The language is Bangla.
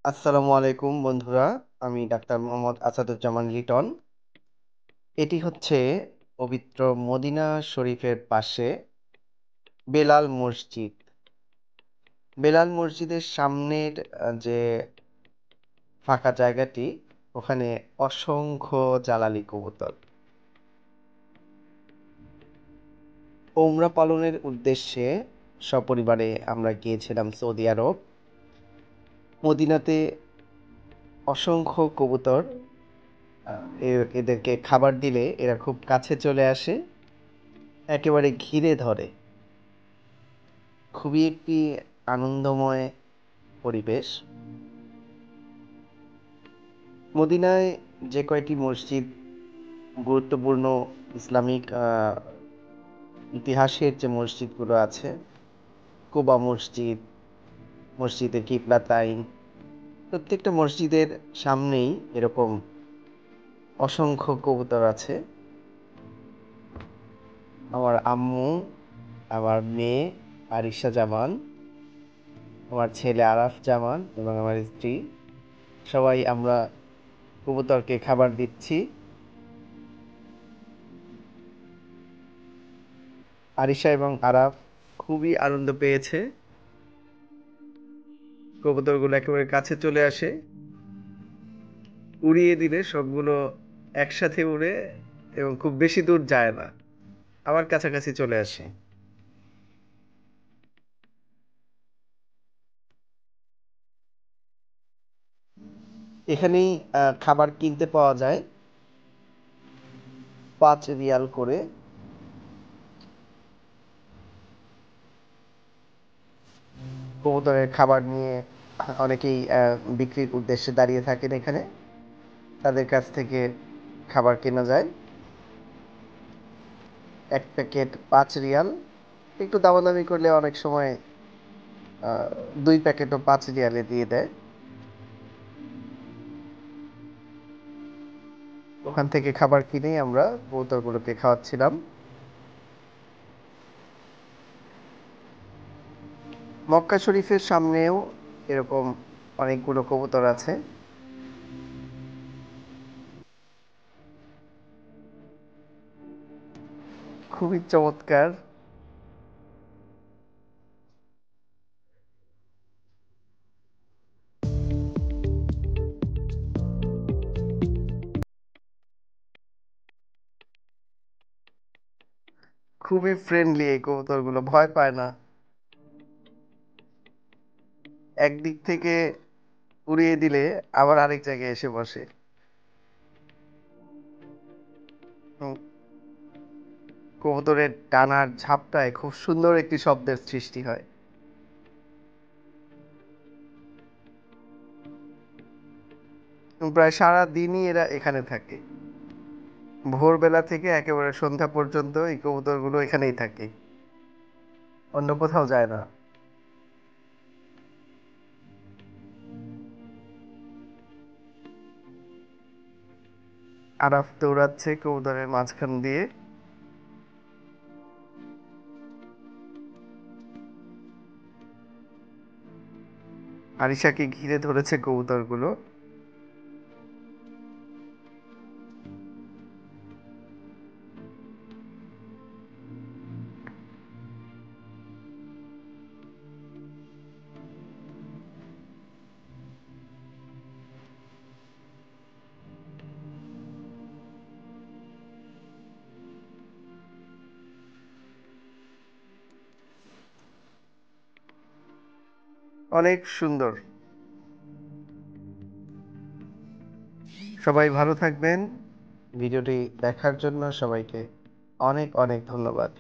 আসসালামু আলাইকুম বন্ধুরা। আমি ডাক্তার মোহাম্মদ আসাদুজ্জামান লিটন। এটি হচ্ছে পবিত্র মদিনা শরীফের পাশে বেলাল মসজিদ। বেলাল মসজিদের সামনের যে ফাঁকা জায়গাটি, ওখানে অসংখ্য জালালি কবুতর। ওমরা পালনের উদ্দেশ্যে সপরিবারে আমরা গিয়েছিলাম সৌদি আরব। মদিনাতে অসংখ্য কবুতর, এদেরকে খাবার দিলে এরা খুব কাছে চলে আসে, একেবারে ঘিরে ধরে। খুবই একটি আনন্দময় পরিবেশ। মদিনায় যে কয়টি মসজিদ গুরুত্বপূর্ণ ইসলামিক ইতিহাসের যে মসজিদগুলো আছে, কুবা মসজিদ, মসজিদে কিবলাতাইন, প্রত্যেকটা মসজিদের সামনেই এরকম অসংখ্য কবুতর আছে। আমার আম্মু, আমার মেয়ে আরিশা জামান, আমার ছেলে আরাফ জামান এবং আমার স্ত্রী, সবাই আমরা কবুতরকে খাবার দিচ্ছি। আরিশা এবং আরাফ খুবই আনন্দ পেয়েছে। কবুতরগুলো একেবারে কাছে চলে আসে, উড়িয়ে দিলে সবগুলো একসাথে উড়ে এবং খুব বেশি দূর যায় না, আবার কাছাকাছি চলে আসে। এখানেই খাবার কিনতে পাওয়া যায় 5 রিয়াল করে। কবুতরের খাবার নিয়ে অনেকেই বিক্রির উদ্দেশ্যে দাঁড়িয়ে থাকেন এখানে, তাদের কাছ থেকে খাবার কেনা যায়। এক প্যাকেট 5 রিয়াল, একটু দামাদামি করলে অনেক সময় 2 প্যাকেটও 5 রিয়ালে দিয়ে দেয়। ওখান থেকে খাবার কিনেই আমরা কবুতরগুলোকে খাওয়াচ্ছিলাম। মক্কা শরীফের সামনেও এরকম অনেকগুলো কবুতর আছে। খুবই চমৎকার। খুবই ফ্রেন্ডলি এই কবুতরগুলো, ভয় পায় না। একদিক থেকে উড়িয়ে দিলে আবার আরেক জায়গায় এসে বসে। উম, কবুতরের ডানার ঝাপটায় খুব সুন্দর একটি শব্দের সৃষ্টি হয়। প্রায় সারা দিনই এরা এখানে থাকে। ভোরবেলা থেকে একেবারে সন্ধ্যা পর্যন্ত এই কবুতরগুলো এখানেই থাকে, অন্য কোথাও যায় না। আরাফ দৌড়াচ্ছে কবুতরের মাঝখান দিয়ে। আরিশাকে ঘিরে ধরেছে কবুতরগুলো। অনেক সুন্দর। সবাই ভালো থাকবেন। ভিডিওটি দেখার জন্য সবাইকে অনেক অনেক ধন্যবাদ।